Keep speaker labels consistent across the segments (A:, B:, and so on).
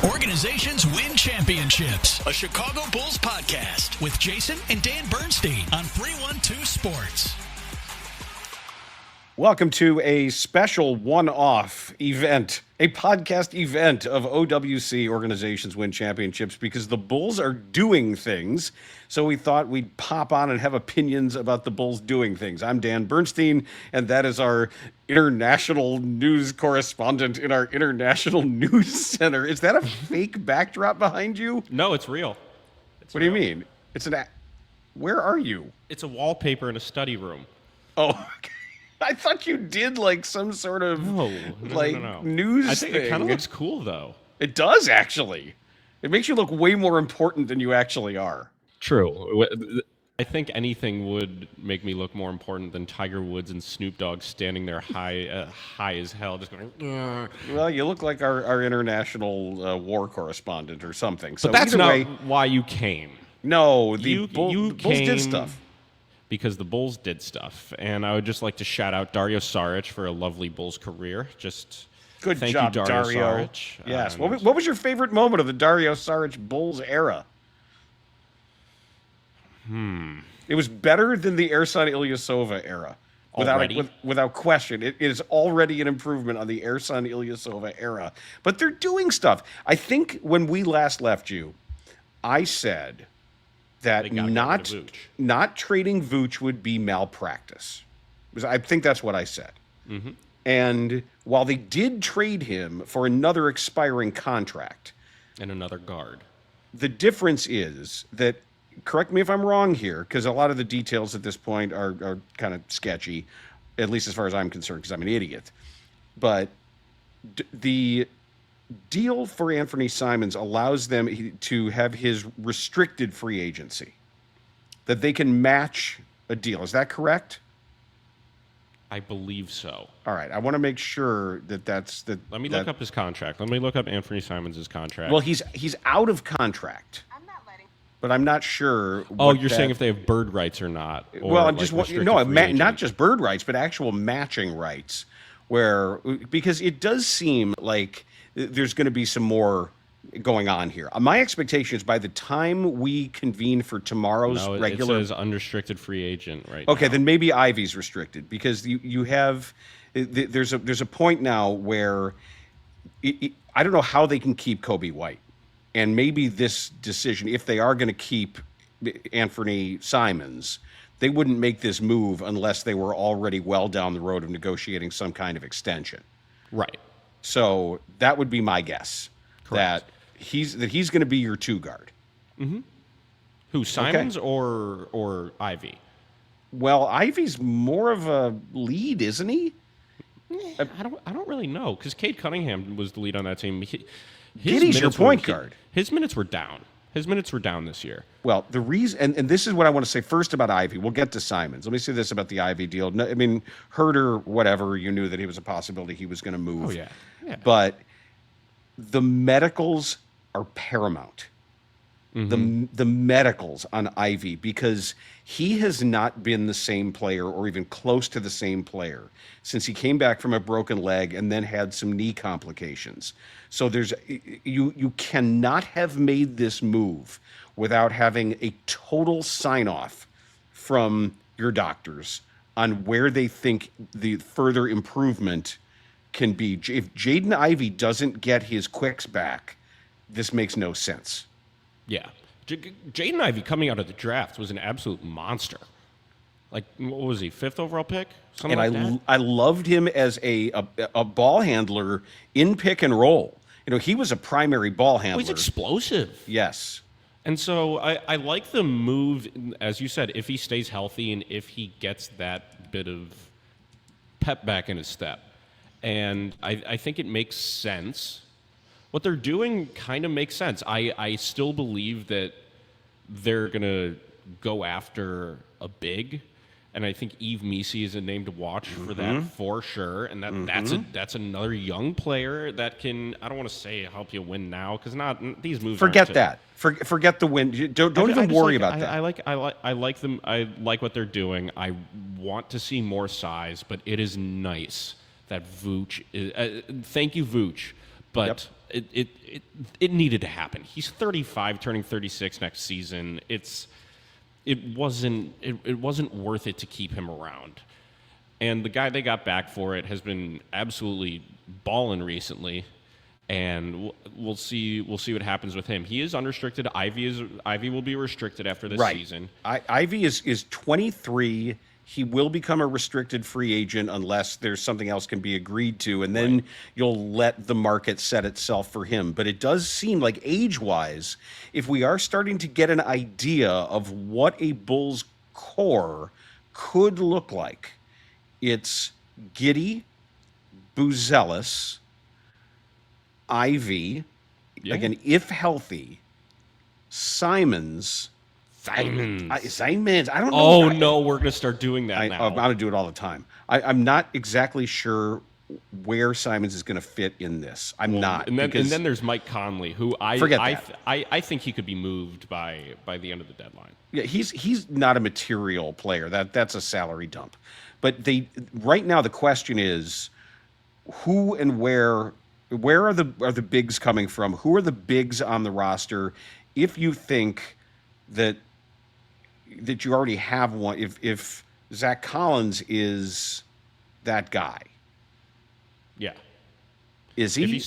A: Organizations win championships. A Chicago Bulls podcast with Jason and Dan Bernstein on 312 Sports.
B: Welcome to a special one-off event, a podcast event of OWC Organizations Win Championships, because the Bulls are doing things. So we thought we'd pop on and have opinions about the Bulls doing things. I'm Dan Bernstein, and that is our international news correspondent in our international news center. Is that a fake backdrop behind you?
C: No, it's real.
B: What do you mean? Where are you?
C: It's a wallpaper in a study room.
B: Oh, okay. I thought you did like some sort of
C: No.
B: news
C: I think
B: thing.
C: it kind of looks cool, though.
B: It does, actually. It makes you look way more important than you actually are.
C: True. I think anything would make me look more important than Tiger Woods and Snoop Dogg standing there high as hell, just going. "Ugh."
B: Well, you look like our international war correspondent or something. So
C: But that's
B: either
C: not
B: way,
C: why you came.
B: no,
C: You
B: Bulls
C: came
B: did stuff.
C: Because the Bulls did stuff. And I would just like to shout out Dario Šarić for a lovely Bulls career. Just
B: Good
C: thank
B: job,
C: you, Dario
B: Dario.
C: Šarić.
B: Yes. What was your favorite moment of the Dario Šarić Bulls era? It was better than the Ersan Ilyasova era. Without question. It is already an improvement on the Ersan Ilyasova era. But they're doing stuff. I think when we last left you, I said that not trading Vooch would be malpractice. I think that's what I said. Mm-hmm. And while they did trade him for another expiring contract.
C: And another guard.
B: The difference is that, correct me if I'm wrong here, because a lot of the details at this point are kind of sketchy, at least as far as I'm concerned, because I'm an idiot. But the deal for Anfernee Simons allows them to have his restricted free agency, that they can match a deal. Is that correct?
C: I believe so.
B: All right. I want to make sure that's the.
C: Let me look up his contract. Let me look up Anfernee Simons' contract.
B: Well, he's out of contract. But I'm not sure.
C: You're saying if they have bird rights or not? Or
B: well, I'm just not just bird rights, but actual matching rights, because it does seem like there's going to be some more going on here. My expectation is by the time we convene for tomorrow's regular,
C: it says unrestricted free agent right
B: Okay,
C: now.
B: then maybe Ivey's restricted, because you have there's a point now where I don't know how they can keep Kobe White. And maybe this decision, if they are going to keep Anfernee Simons, they wouldn't make this move unless they were already well down the road of negotiating some kind of extension.
C: Right.
B: So that would be my guess.
C: Correct.
B: That he's going to be your two guard.
C: Mm-hmm. Who, Simons or Ivey?
B: Well, Ivey's more of a lead, isn't he?
C: I don't really know, because Cade Cunningham was the lead on that team.
B: Giddey's your point guard.
C: His minutes were down. His minutes were down this year.
B: Well, the reason, and this is what I want to say first about Ivey. We'll get to Simons. Let me say this about the Ivey deal. No, I mean, Huerter, whatever, you knew that he was a possibility he was going to move.
C: Oh, yeah.
B: But the medicals are paramount. Mm-hmm. The medicals on Ivey, because he has not been the same player or even close to the same player since he came back from a broken leg and then had some knee complications. So you cannot have made this move without having a total sign-off from your doctors on where they think the further improvement can be. If Jaden Ivey doesn't get his quicks back, this makes no sense.
C: Yeah. Jaden Ivey coming out of the draft was an absolute monster. Like, what was he, 5th overall pick? Something like that?
B: I loved him as a ball handler in pick and roll. You know, he was a primary ball handler.
C: He's explosive.
B: Yes.
C: And so I like the move, as you said, if he stays healthy and if he gets that bit of pep back in his step. And I think it makes sense. What they're doing kind of makes sense. I still believe that they're going to go after a big, and I think Yves Missi is a name to watch for that for sure. And that's another young player that can, I don't want to say help you win now, because these moves.
B: Forget that. Forget the win. Don't even worry about that.
C: I like them. I like what they're doing. I want to see more size, but it is nice that Vooch is. Thank you, Vooch. But it needed to happen. He's 35, turning 36 next season. It wasn't worth it to keep him around. And the guy they got back for it has been absolutely balling recently, and we'll see what happens with him. He is unrestricted. Ivey will be restricted after this season.
B: Ivey is 23. He will become a restricted free agent unless there's something else can be agreed to, and then you'll let the market set itself for him. But it does seem like age-wise, if we are starting to get an idea of what a Bulls core could look like, it's Giddey, Buzelis, Ivey, again, if healthy, Simons. I don't know.
C: Oh, no, we're going to start doing that now.
B: I'm going to do it all the time. I'm not exactly sure where Simons is going to fit in this. I'm not.
C: And then there's Mike Conley, who I think he could be moved by the end of the deadline.
B: Yeah, he's not a material player. That's a salary dump. But right now the question is who and where are the bigs coming from? Who are the bigs on the roster? If you think that you already have one, if Zach Collins is that guy.
C: Yeah.
B: Is he?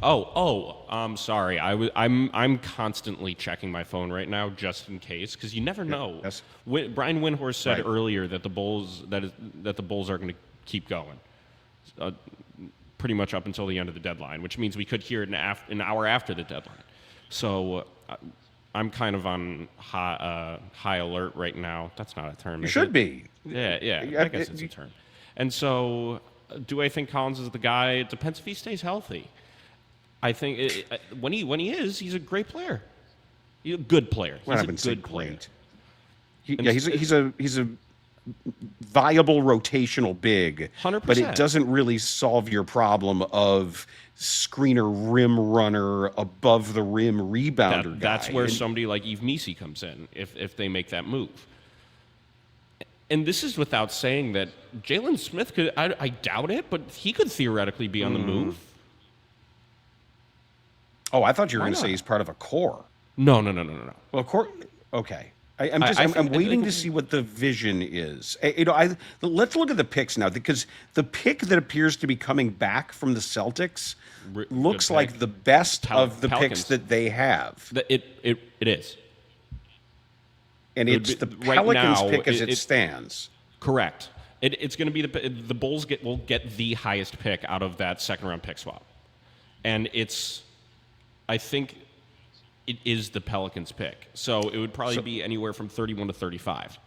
C: I'm sorry. I'm constantly checking my phone right now just in case, because you never know.
B: Yes.
C: Brian Windhorst said earlier that the Bulls are going to keep going, pretty much up until the end of the deadline, which means we could hear it an hour after the deadline. So I'm kind of on high alert right now. That's not a term.
B: You should be.
C: Yeah. I guess it's a term. And so, do I think Collins is the guy? It depends if he stays healthy. I think when he is, he's a great player. He's a good player. He's a good player.
B: He's a viable rotational big,
C: 100%.
B: But it doesn't really solve your problem of screener, rim runner, above the rim rebounder guy.
C: That's where somebody like Yves Missi comes in if they make that move. And this is without saying that Jalen Smith could. I doubt it, but he could theoretically be on the move.
B: Oh, I thought you were going to say he's part of a core.
C: No.
B: Well, core. Okay. I'm waiting to see what the vision is. Let's look at the picks now, because the pick that appears to be coming back from the Celtics looks like the best of the Pelicans. Picks that they have.
C: It is.
B: And it's the Pelicans pick as it stands.
C: Correct. It's going to be the Bulls will get the highest pick out of that second round pick swap, and I think it is the Pelicans pick. So it would probably be anywhere from 31 to 35.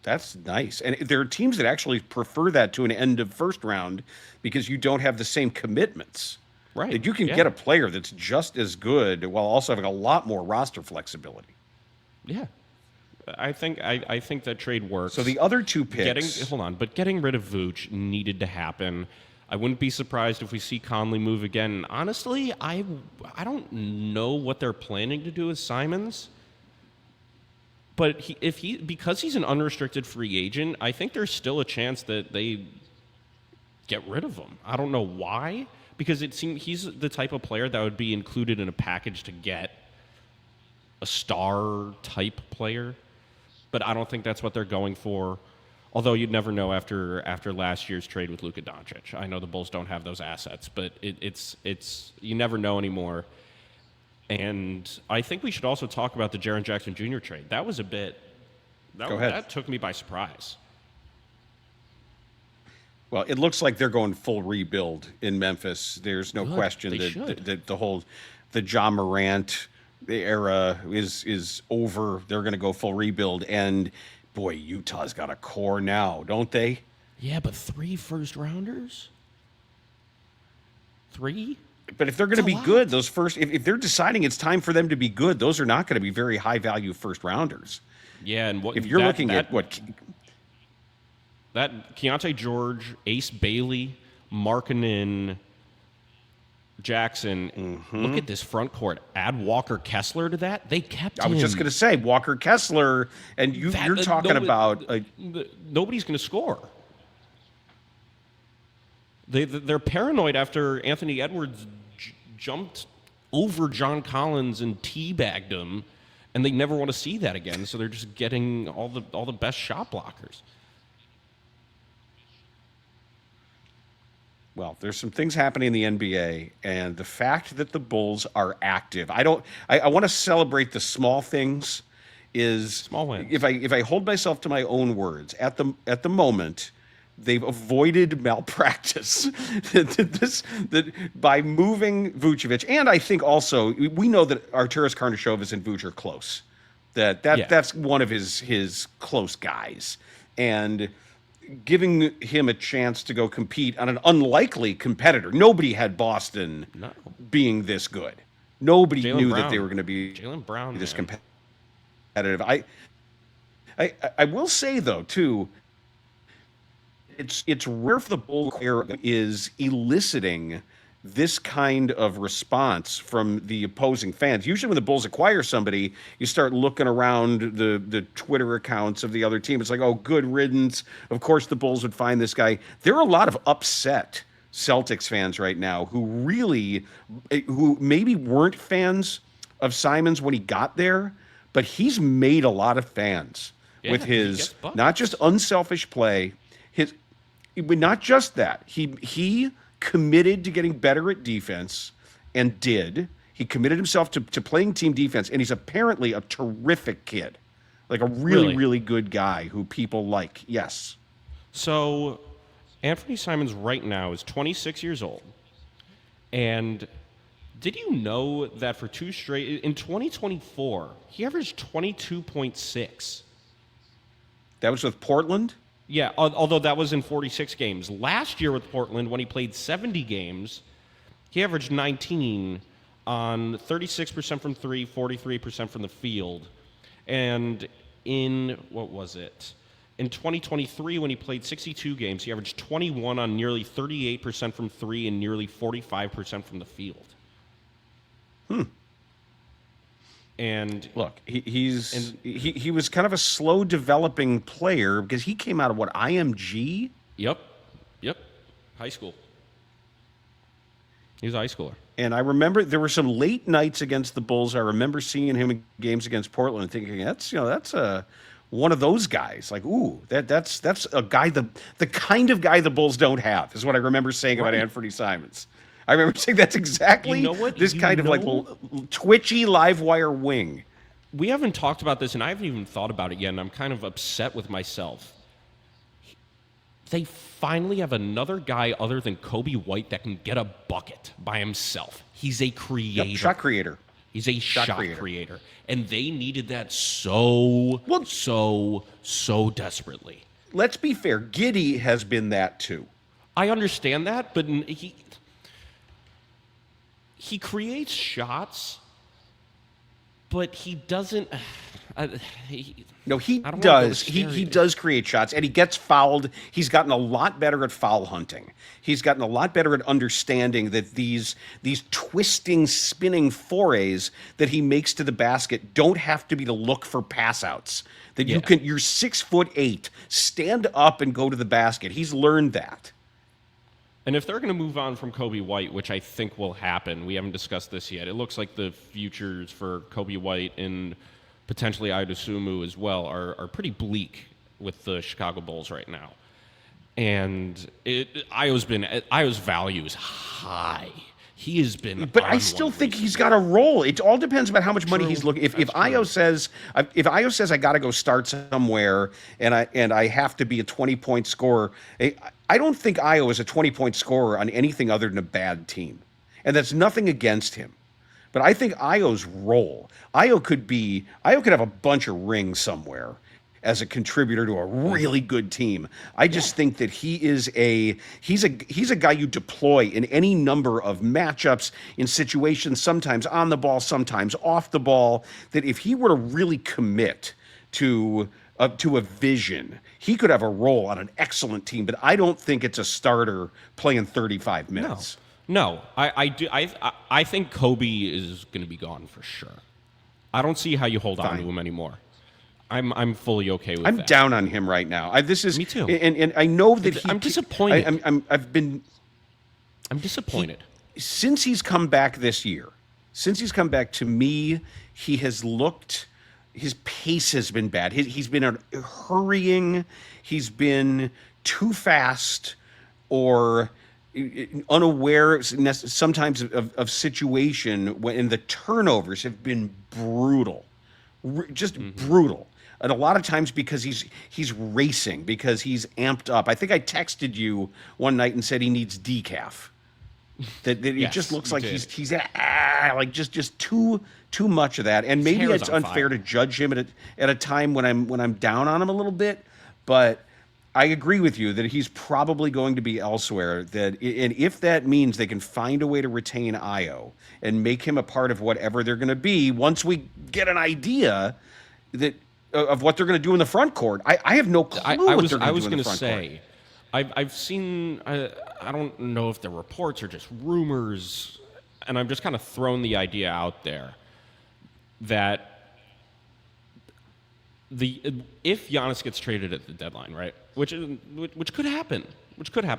B: That's nice. And there are teams that actually prefer that to an end of first round because you don't have the same commitments.
C: Right.
B: That you can get a player that's just as good while also having a lot more roster flexibility.
C: Yeah. I think that trade works.
B: So the other two picks...
C: Getting rid of Vooch needed to happen. I wouldn't be surprised if we see Conley move again. Honestly, I don't know what they're planning to do with Simons. But because he's an unrestricted free agent, I think there's still a chance that they get rid of him. I don't know why, because it seems he's the type of player that would be included in a package to get a star type player. But I don't think that's what they're going for. Although you'd never know after last year's trade with Luka Doncic. I know the Bulls don't have those assets, but it's you never know anymore. And I think we should also talk about the Jaren Jackson Jr. trade. That was that took me by surprise.
B: Well, it looks like they're going full rebuild in Memphis. There's no question that the Ja Morant era is over. They're going to go full rebuild, and boy, Utah's got a core now, don't they?
C: Yeah, but 3 first-rounders? 3?
B: But if they're going to be good, those first, if they're deciding it's time for them to be good, those are not going to be very high-value first-rounders.
C: Yeah, and
B: if you're looking at what...
C: That Keontae George, Ace Bailey, Markkanen, Jackson. Look at this front court. Add Walker Kessler to that. They kept him.
B: I was just going to say Walker Kessler, and you're talking about
C: nobody's going to score. They're paranoid after Anthony Edwards jumped over John Collins and teabagged him, and they never want to see that again. So they're just getting all the best shot blockers.
B: Well, there's some things happening in the NBA, and the fact that the Bulls are active. I want to celebrate the small things.
C: Small wins.
B: If I hold myself to my own words, at the moment, they've avoided malpractice that by moving Vucevic, and I think also we know that Arturas Karnisovas and Vuce are close. That's one of his close guys, and giving him a chance to go compete on an unlikely competitor. Nobody had Boston being this good. Nobody knew that they were going to be
C: Jaylen Brown
B: this competitive. I will say though too, it's rare for the Bulls is eliciting this kind of response from the opposing fans. Usually when the Bulls acquire somebody, you start looking around the Twitter accounts of the other team. It's like, oh, good riddance. Of course the Bulls would find this guy. There are a lot of upset Celtics fans right now who maybe weren't fans of Simons when he got there, but he's made a lot of fans with his not just unselfish play, but not just that. He committed to getting better at defense and did. He committed himself to playing team defense, and he's apparently a terrific kid. Like a really good guy who people like. Yes.
C: So Anfernee Simons right now is 26 years old. And did you know that for two straight, in 2024, he averaged 22.6?
B: That was with Portland?
C: Yeah, although that was in 46 games. Last year with Portland, when he played 70 games, he averaged 19 on 36% from three, 43% from the field. And in, what was it? In 2023, when he played 62 games, he averaged 21 on nearly 38% from three and nearly 45% from the field. And
B: look, he was kind of a slow developing player because he came out of what, IMG?
C: Yep. High school. He was a high schooler.
B: And I remember there were some late nights against the Bulls. I remember seeing him in games against Portland and thinking that's one of those guys. Like, ooh, that's a guy, the kind of guy the Bulls don't have, is what I remember saying about Anfernee Simons. I remember saying that's exactly this kind of like twitchy live wire wing.
C: We haven't talked about this, and I haven't even thought about it yet, and I'm kind of upset with myself. They finally have another guy other than Kobe White that can get a bucket by himself. He's a creator.
B: Yep, shot creator.
C: He's a shot creator. And they needed that so desperately.
B: Let's be fair. Giddey has been that too.
C: I understand that, but he creates shots, but he doesn't. He
B: does. He does create shots, and he gets fouled. He's gotten a lot better at foul hunting. He's gotten a lot better at understanding that these twisting, spinning forays that he makes to the basket don't have to be to look for pass outs. That you're 6'8", stand up and go to the basket. He's learned that.
C: And if they're going to move on from Kobe White, which I think will happen, we haven't discussed this yet. It looks like the futures for Kobe White and potentially Dosunmu as well are pretty bleak with the Chicago Bulls right now. And Io's value is high. He has been,
B: but I still think he's got a role. It all depends about how much money he's looking. If Io says I got to go start somewhere and I have to be a 20-point scorer, I don't think Io is a 20-point scorer on anything other than a bad team, and that's nothing against him. But I think Io's role, Io could have a bunch of rings somewhere as a contributor to a really good team. I just think that he's a guy you deploy in any number of matchups, in situations, sometimes on the ball, sometimes off the ball, that if he were to really commit to a vision, he could have a role on an excellent team. But I don't think it's a starter playing 35 minutes.
C: No, I do. I think Kobe is going to be gone for sure. I don't see how you hold on to him anymore. I'm fully okay with that.
B: I'm down on him right now. Me
C: too.
B: And I know that
C: I'm disappointed. I'm disappointed.
B: Since he's come back this year, to me, he has looked, his pace has been bad. He's been hurrying. He's been too fast or unaware sometimes of situation when the turnovers have been brutal, just brutal. And a lot of times because he's racing, because he's amped up. I think I texted you one night and said he needs decaf. That it just looks like he's like just too much of that. And maybe it's unfair to judge him at a time when I'm down on him a little bit, but I agree with you that he's probably going to be elsewhere. And if that means they can find a way to retain Io and make him a part of whatever they're going to be, once we get an idea of what they're going to do in the front court, I have no clue what they're going to do in the front court.
C: I've seen, I don't know if they're reports or just rumors, and I'm just kind of throwing the idea out there that if Giannis gets traded at the deadline, right, which could happen,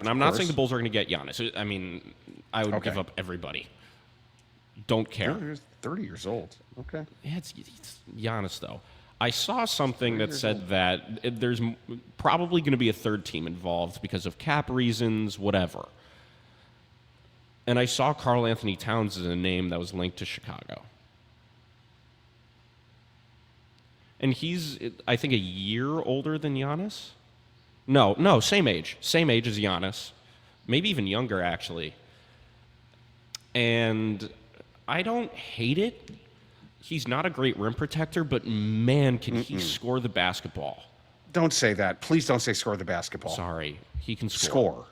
C: I'm not saying the Bulls are going to get Giannis. I mean, I would give up everybody. Don't care.
B: He's 30 years old. Okay.
C: Yeah, it's Giannis, though. I saw something that said that there's probably going to be a third team involved because of cap reasons, whatever. And I saw Karl Anthony Towns as a name that was linked to Chicago. And he's, I think, a year older than Giannis. No, same age. Same age as Giannis. Maybe even younger, actually. And I don't hate it. He's not a great rim protector, but man, can he score the basketball.
B: Don't say that. Please don't say score the basketball.
C: Sorry. He can
B: score.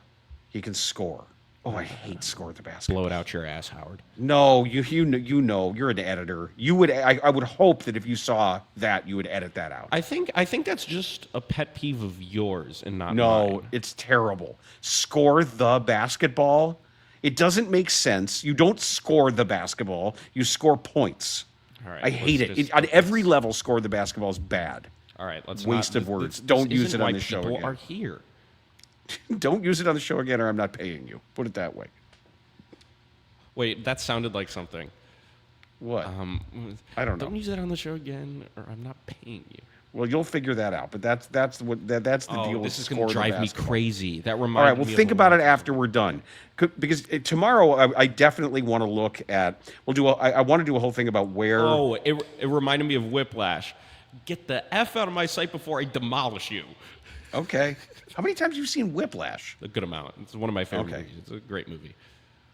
B: He can score. Oh, I hate score the basketball.
C: Blow it out your ass, Howard.
B: No, you know, you're an editor. You would. I would hope that if you saw that, you would edit that out.
C: I think that's just a pet peeve of yours and not mine.
B: No, it's terrible. Score the basketball. It doesn't make sense. You don't score the basketball. You score points. All right, I hate it. On every level, score the basketball is bad.
C: All right, let's
B: waste of words. Don't use it on the show again.
C: People are here.
B: Don't use it on the show again, or I'm not paying you. Put it that way.
C: Wait, that sounded like something.
B: What? I don't know.
C: Don't use it on the show again, or I'm not paying you.
B: Well, you'll figure that out. But that's the deal.
C: This is going to drive me crazy. That reminds me.
B: All right, well, think about it after we're done, because tomorrow I definitely want to look at. I want to do a whole thing about where.
C: Oh, it reminded me of Whiplash. Get the F out of my sight before I demolish you.
B: Okay. How many times have you seen Whiplash?
C: A good amount. It's one of my favorite movies. It's a great movie.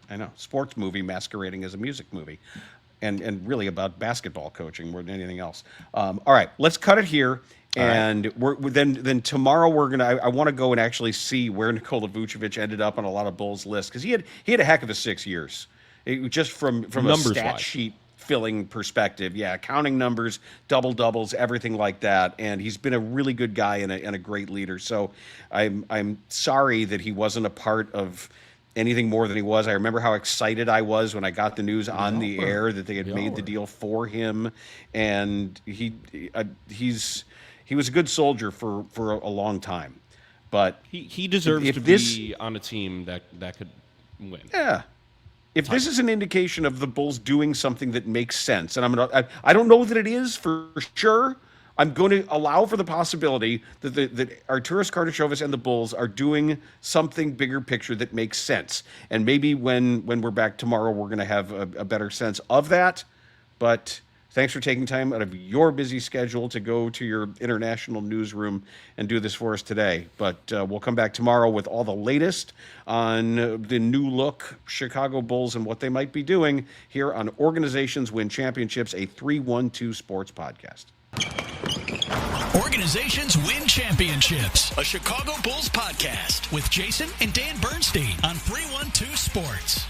B: I know. Sports movie masquerading as a music movie. And really about basketball coaching more than anything else. All right, let's cut it here. And then tomorrow we're gonna. I want to go and actually see where Nikola Vucevic ended up on a lot of Bulls lists, because he had a heck of a 6 years. Just from a stat sheet filling perspective, counting numbers, doubles, everything like that. And he's been a really good guy and a great leader. So I'm sorry that he wasn't a part of anything more than he was. I remember how excited I was when I got the news on the air that they had made the deal for him, and he was a good soldier for a long time. But
C: he deserves to be on a team that could win.
B: Yeah. If this is an indication of the Bulls doing something that makes sense, and I don't know that it is for sure. I'm going to allow for the possibility that Arturas Karnisovas and the Bulls are doing something bigger picture that makes sense. And maybe when we're back tomorrow, we're going to have a better sense of that. But thanks for taking time out of your busy schedule to go to your international newsroom and do this for us today. But we'll come back tomorrow with all the latest on the new look Chicago Bulls and what they might be doing here on Organizations Win Championships, a 312 Sports podcast.
A: Organizations Win Championships, a Chicago Bulls podcast with Jason and Dan Bernstein on 312 Sports.